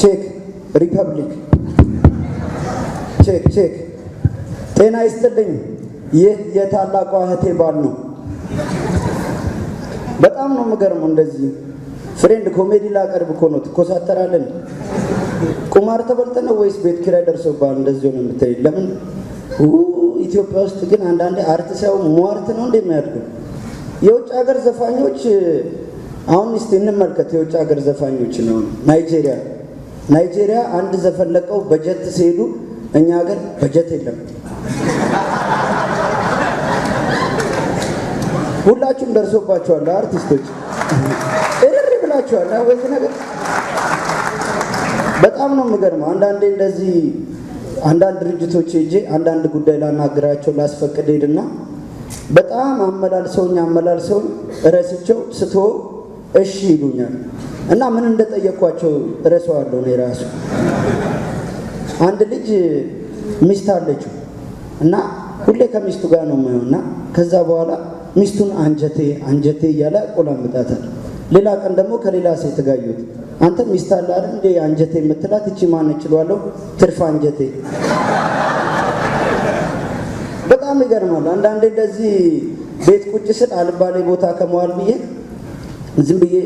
ቼክ ሪፐብሊክ ቼክ ጤና ይስጥልኝ። ይህ የታላቋ እህቴ ባል ነው። በጣም ነው የምገርመው። እንደዚህ ፍሬንድ ኮሜዲ ላቀርብ እኮ ነው። ትኮሳተራለን። ቁማር ተበልተህ ነው ወይስ ቤት ኪራይ ደርሶብሃል? እንደዚህ ነው የምታይ። ለምን ኢትዮጵያ ውስጥ ግን አንዳንዴ አርት ሳይሆን ሟርት ነው እንደሚያድገው። የውጭ ሀገር ዘፋኞች አሁን እስቲ እንመልከት። የውጭ ሀገር ዘፋኞች ነው። ናይጄሪያ አንድ ዘፈን ለቀው በጀት ሲሄዱ፣ እኛ ሀገር በጀት የለም። ሁላችሁም ደርሶባችኋል። አርቲስቶች እርር ብላችኋል። ወይስ ነገር በጣም ነው የምገርመው። አንዳንዴ እንደዚህ አንዳንድ ድርጅቶች ሄጄ አንዳንድ ጉዳይ ላናግራቸው ላስፈቅድ ሄድና በጣም አመላልሰውኝ እረስቸው ስትወው እሺ ይሉኛል። እና ምን እንደጠየኳቸው እረሳዋለሁ ነው ራሱ። አንድ ልጅ ሚስት አለችው እና ሁሌ ከሚስቱ ጋር ነው የማየውና ከዛ በኋላ ሚስቱን አንጀቴ እያለ ቆላምጣታል። ሌላ ቀን ደግሞ ከሌላ ሴት ጋር አየሁት። አንተ ሚስት አለ አይደል እንዴ አንጀቴ የምትላት? እቺ ማን እችላለሁ? ትርፍ አንጀቴ። በጣም ይገርማል። አንዳንዴ እንደዚህ ቤት ቁጭ ስል አልባሌ ቦታ ከመዋል ብዬ ዝም ብዬ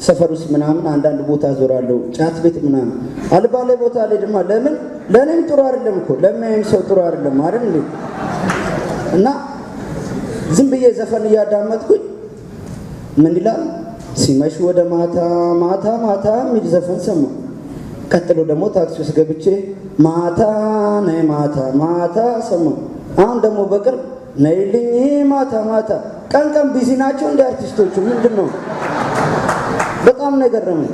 ሰፈር ውስጥ ምናምን አንዳንድ ቦታ ዞራለሁ። ጫት ቤት ምናምን አልባሌ ቦታ ላይ ድማ ለምን ለኔም ጥሩ አይደለም እኮ ለማይም ሰው ጥሩ አይደለም አይደል እንዴ? እና ዝም ብዬ ዘፈን እያዳመጥኩኝ ምን ይላል ሲመሽ ወደ ማታ የሚል ዘፈን ሰማሁ። ቀጥሎ ደግሞ ታክሲ ውስጥ ገብቼ ማታ ሰማሁ። አሁን ደግሞ በቅርብ ነይልኝ ማታ። ቀን ቢዚ ናቸው እንደ አርቲስቶቹ ምንድን ነው? በጣም ነው የገረመኝ።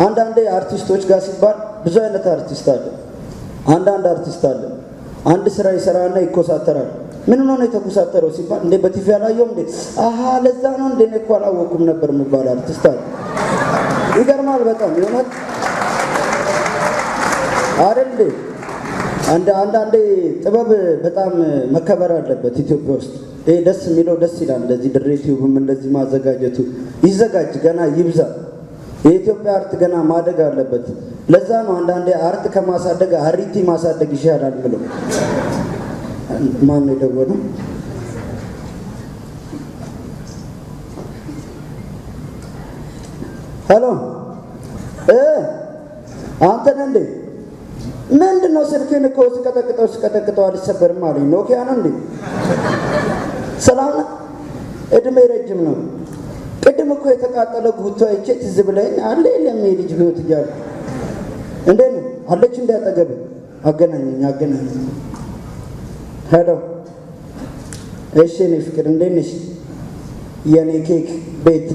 አንዳንዴ አርቲስቶች ጋር ሲባል ብዙ አይነት አርቲስት አለ። አንዳንድ አርቲስት አለ አንድ ስራ ይሰራና ይኮሳተራል። ምን ነው የተኮሳተረው ሲባል እንዴ በቲቪ ያላየው እንዴ ለዛ ነው እንዴ እኮ አላወኩም ነበር የሚባል አርቲስት አለ። ይገርማል በጣም የሆነት አይደል? አንዳንዴ ጥበብ በጣም መከበር አለበት ኢትዮጵያ ውስጥ። ደስ የሚለው ደስ ይላል። እንደዚህ ድሬቲውብም እንደዚህ ማዘጋጀቱ ይዘጋጅ፣ ገና ይብዛ። የኢትዮጵያ አርት ገና ማደግ አለበት። ለዛ ነው አንዳንዴ አርት ከማሳደግ አሪቲ ማሳደግ ይሻላል ብለው። ማን ነው የደወለው? ሄሎ አንተ ነህ እንዴ? ምንድነው ስልክህን እኮ ስቀጠቅጠው አልሰበርም አለኝ። ኖኪያ ነው እንዴ? ሰላም ነህ? እድሜ ረጅም ነው። ቅድም እኮ የተቃጠለ ጉቶ አይቼ ትዝ ብለኝ አለ የለም የልጅ ህይወት እያሉ እንዴት ነው አለች እንዳያጠገብ አገናኘኝ። ሄሎ እሺ እኔ ፍቅር እንዴት ነሽ? የኔ ኬክ ቤት፣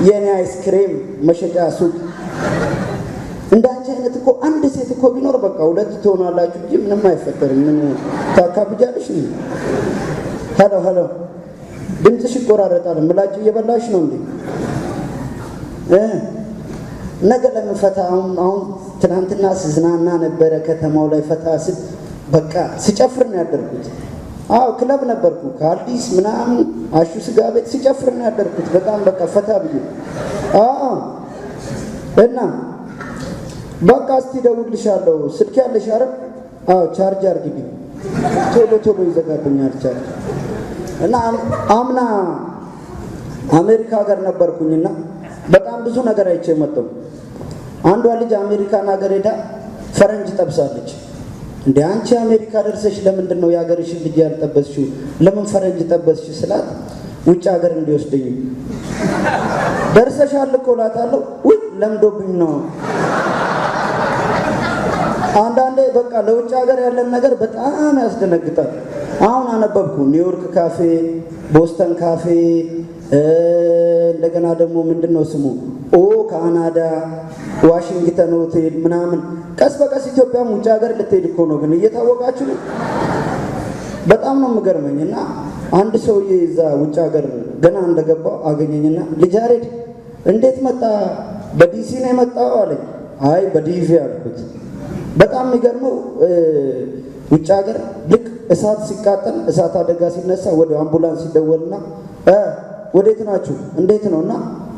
የኔ አይስክሬም መሸጫ ሱቅ። እንዳንቺ አይነት እኮ አንድ ሴት እኮ ቢኖር በቃ ሁለት ትሆናላችሁ እንጂ ምንም አይፈጠርም። ምን ታካብጃለሽ? ሄሎ ድምፅሽ ይቆራረጣል። ምላጭ እየበላሽ ነው እንዴ? ነገ ለምን ፈታ? አሁን ትናንትና ስዝናና ነበረ ከተማው ላይ ፈታ ስል በቃ ስጨፍር ነው ያደርኩት። ክለብ ነበርኩ ከአዲስ ምናምን አሹ ስጋ ቤት ስጨፍር ነው ያደርኩት። በጣም በቃ ፈታ ብዬ እና በቃ እስቲ እደውልልሻለሁ። ስልክ ያለሽ አይደል? ቻርጅ አድርጊልኝ። ቶሎ ይዘጋብኛል ቻርጅ። እና አምና አሜሪካ ሀገር ነበርኩኝና በጣም ብዙ ነገር አይቼ መጣሁ። አንዷ ልጅ አሜሪካን ሀገር ሄዳ ፈረንጅ ጠብሳለች። እንዴ አንቺ አሜሪካ ደርሰሽ ለምንድን ነው የሀገርሽን ልጅ ያልጠበስሽው? ለምን ፈረንጅ ጠበስሽ ስላት ውጭ ሀገር እንዲወስደኝ። ደርሰሻል እኮ እላታለሁ። ውይ ለምዶብኝ ነው። አንዳንዴ በቃ ለውጭ ሀገር ያለን ነገር በጣም ያስደነግጣል። አሁን አነበብኩ ኒውዮርክ ካፌ፣ ቦስተን ካፌ፣ እንደገና ደግሞ ምንድነው ስሙ ካናዳ፣ ዋሽንግተን ሆቴል ምናምን። ቀስ በቀስ ኢትዮጵያም ውጭ ሀገር ልትሄድ እኮ ነው። ግን እየታወቃችሁ ነው። በጣም ነው የምገርመኝ። እና አንድ ሰውዬ እዛ ውጭ ሀገር ገና እንደገባው አገኘኝና ልጅ ያሬድ እንዴት መጣ? በዲሲ ነው የመጣው አለኝ። አይ በዲቪ አልኩት። በጣም የሚገርመው ውጭ ሀገር ልክ እሳት ሲቃጠል እሳት አደጋ ሲነሳ ወደ አምቡላንስ ሲደወልና ወዴት ናችሁ እንዴት ነውና